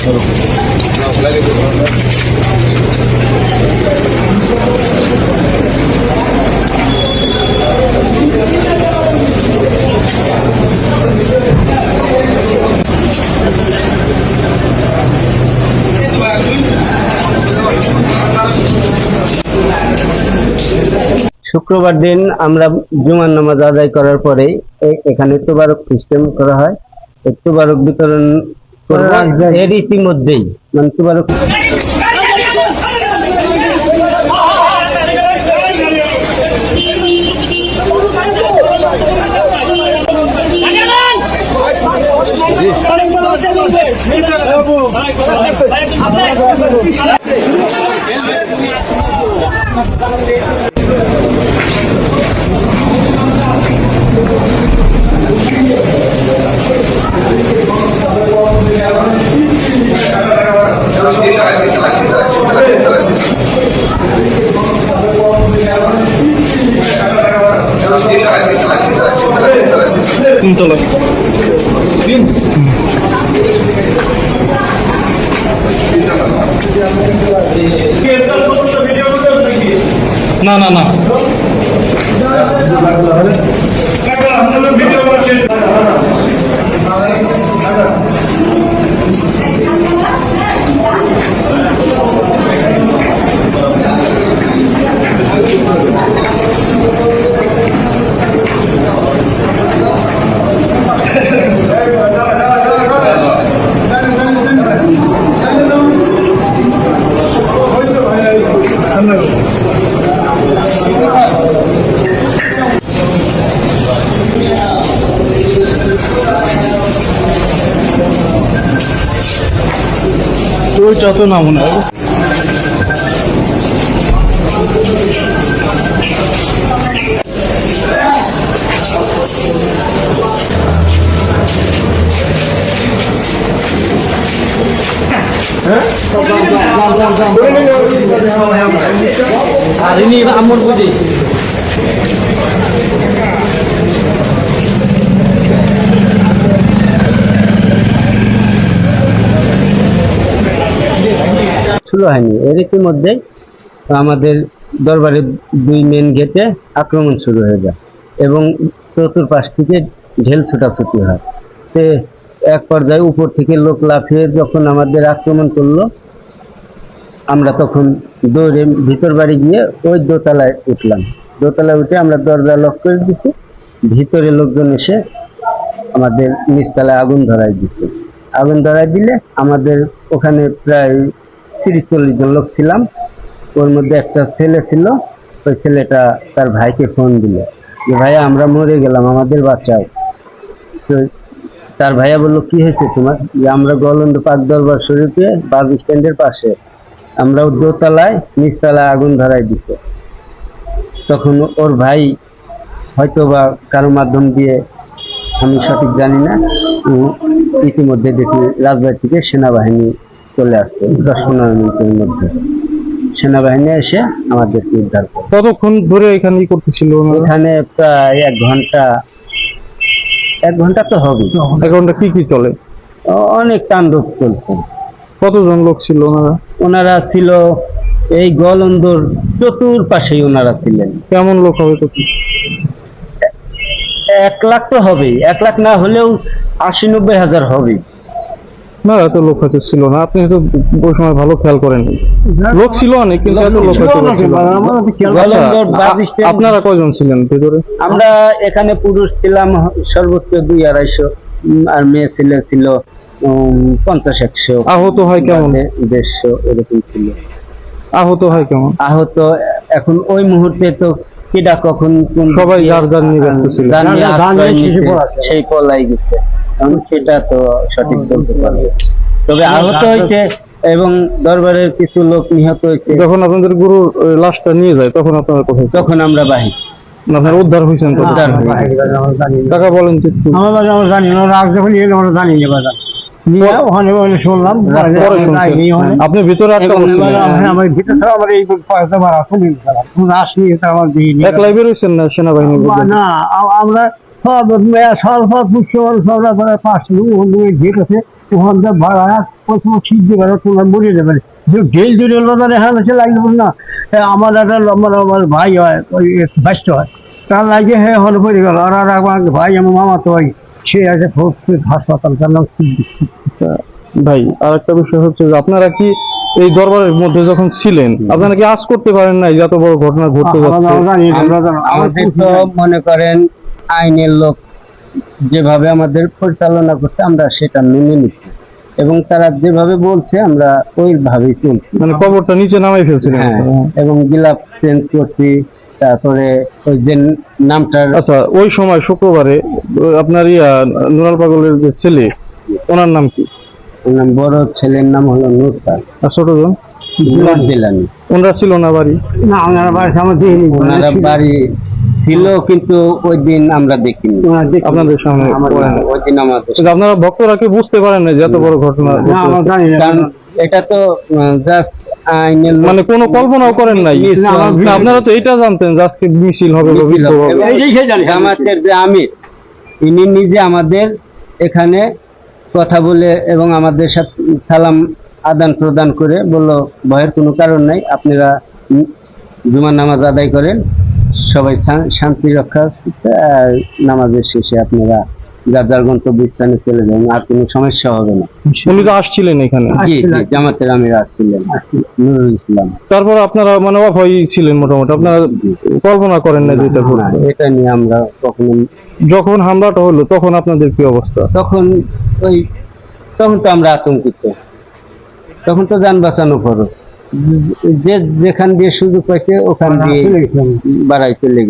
শুক্রবার দিন আমরা জুমার নামাজ আদায় করার পরে এখানে তোবারক সিস্টেম করা হয়। তোবারক বিতরণ এর ইতিমধ্যেই মানে তোবারক না না না যত না মনে হয় আর ইনি আমর বুঝি শুরু হয়নি। এর ইতিমধ্যে আমাদের দরবারের দুই মেন গেটে আক্রমণ শুরু হয়ে যায় এবং চতুর্পাশ থেকে ঢেল ছোটাছুটি হয়। তো এক পর্যায়ে উপর থেকে লোক লাফিয়ে যখন আমাদের আক্রমণ করলো, আমরা তখন দৌড়ে ভিতর বাড়ি গিয়ে ওই দোতলায় উঠলাম। দোতলায় উঠে আমরা দরজা লক করে দিচ্ছি, ভিতরে লোকজন এসে আমাদের নিচতলায় আগুন ধরাই দিচ্ছে। আগুন ধরাই দিলে আমাদের ওখানে প্রায় 30-40 জন লোক ছিলাম। ওর মধ্যে একটা ছেলে ছিল, ওই ছেলেটা তার ভাইকে ফোন দিল যে ভাইয়া আমরা মরে গেলাম, আমাদের বাঁচাও। তো তার ভাইয়া বললো কি হয়েছে তোমার? যে আমরা গোয়ালন্দ পাক দরবার শরীফে বাস স্ট্যান্ডের পাশে, আমরা দোতলায় নিচতলায় আগুন ধরাই দিচ্ছে। তখন ওর ভাই হয়তো বা কারো মাধ্যম দিয়ে, আমি সঠিক জানি না, ইতিমধ্যে দেখি রাজবাড়ি থেকে সেনাবাহিনী চলে আসছে। 10-15 মিনিটের মধ্যে সেনাবাহিনী এসে আমাদেরকে উদ্ধার করে। কতক্ষণ ধরে এখানে কি করতেছিল? এখানে প্রায় 1 ঘন্টা তো হবে। 1 ঘন্টা কি কি চলে? অনেক তাণ্ডব চলছে। কতজন লোক ছিল ওনারা? ওনারা ছিল এই গোয়ালন্দর চতুর্পাশেই ওনারা ছিলেন। কেমন লোক হবে? 1 লাখ তো হবেই, 1 লাখ না হলেও 80-90 হাজার হবে। না এত লোক হয়তো ছিল না, আপনি হয়তো ওই সময় ভালো খেয়াল করেন। লোক ছিল অনেক, কিন্তু এত লোক হয়তো ছিল না। আপনারা কয়জন ছিলেন ভিতরে? আমরা এখানে পুরুষ ছিলাম সর্বোচ্চ 200-250, আর মেয়ে ছিল 50-100। আহত হয় কেমন? 150 এরকম ছিল। আহত হয় কেমন? আহত এখন ওই মুহূর্তে তো কেডা কখন সবাই যার যার নিয়ে ব্যস্ত ছিল, সেই পলাই গেছে, সেটা তো সঠিক বলতে পারবে। তবে আহত হয়েছে এবং দরবারের কিছু লোক নিহত হয়েছে। যখন আপনাদের গুরুর লাশটা নিয়ে যায় তখন আপনারা কোথায়? তখন আমরা বাহির। আপনারা উদ্ধার হয়েছেন? টাকা বলেন তো একটু। আমরা জানি না, রাগ যখন এলো আমরা জানি না বাজার নিয়ে ওখানে শুনলাম। আপনি ভিতরে একটা আমার ভিতরে ছাড়া আমার এই পয়সা ভাড়া শুনি আসনি, আমার দিই এক লাইভে রয়েছেন না সেনাবাহিনী? না, আমরা সব সব পুষ্যমান সব পাঁচ গেট আছে ওখান থেকে ভাড়া ওই সময় শীত দেবে তোমার মরিয়ে দেবে ডেল ডেল বাজারে হ্যাঁ সে লাগবে না আমার একটা আমার ভাই হয় ওই ব্যস্ত হয় তার লাগে হ্যাঁ হল পড়ে গেল আর আমার ভাই আমার মামা তো ভাই সে আছে হাসপাতাল তার নাম ভাই আর একটা বিষয় হচ্ছে যে আপনারা কি এই দরবারের মধ্যে যখন ছিলেন আপনারা কি আজ করতে পারেন না যত বড় ঘটনা ঘটতে যাচ্ছে? আমাদের তো মনে করেন আইনের লোক যেভাবে আমাদের পরিচালনা করছে আমরা সেটা মেনে নিচ্ছি এবং তারা যেভাবে বলছে আমরা ওইভাবেই চলছি। মানে কবরটা নিচে নামাই ফেলছিলেন? হ্যাঁ, এবং গিলাপ চেঞ্জ করছি, তারপরে ওই যে নামটার আচ্ছা, ওই সময় শুক্রবারে আপনার নুরাল পাগলের যে ছেলে ওনার নাম কি? বড় ছেলের নাম হলো নুরসাদ, আর ছোটজন জিলানি। ওনারা ছিল না বাড়ি? না ওনারা বাড়ি আমার দেখিনি ওনারা বাড়ি ছিল কিন্তু ওই দিন আমরা দেখিনি। আপনাদের সামনে ওই দিন আমাদের কিন্তু আপনারা ভক্তরা কি বুঝতে পারেন না যে এত বড় ঘটনা ঘটতে না আমরা যাচ্ছে? জানি না কারণ এটা তো জাস্ট আইনের লোক। মানে কোনো কল্পনাও করেন নাই? না, না, আপনারা তো এটা জানতেন যে আজকে মিছিল হবে বা বিক্ষোভ হবে। এবং জামাতের যে আমির ইনি নিজে আমাদের এখানে কথা বলে এবং আমাদের সাথে সালাম আদান প্রদান করে বললো ভয়ের কোনো কারণ নাই, আপনারা জুমার নামাজ আদায় করেন, সবাই শান্তি রক্ষা আর নামাজের শেষে আপনারা যার যার গন্তব্যস্থানে চলে যাবেন, আর কোনো সমস্যা হবে না। উনি তো আসছিলেন এখানে। জি জি, জামাতের আমির আসছিলেন নুরুল ইসলাম। তারপর আপনারা মানে অভয় ছিলেন মোটামুটি, আপনারা কল্পনা করেন না যে এটা ঘটবে। এটা নিয়ে আমরা কখনো, যখন হামলাটা হলো তখন আপনাদের কি অবস্থা? তখন তো আমরা আতঙ্কিত, তখন তো যান বাঁচানো খরচ, যে যেখান দিয়ে সুযোগ পাইছে ওখান দিয়ে বাড়াই চলে গেছে।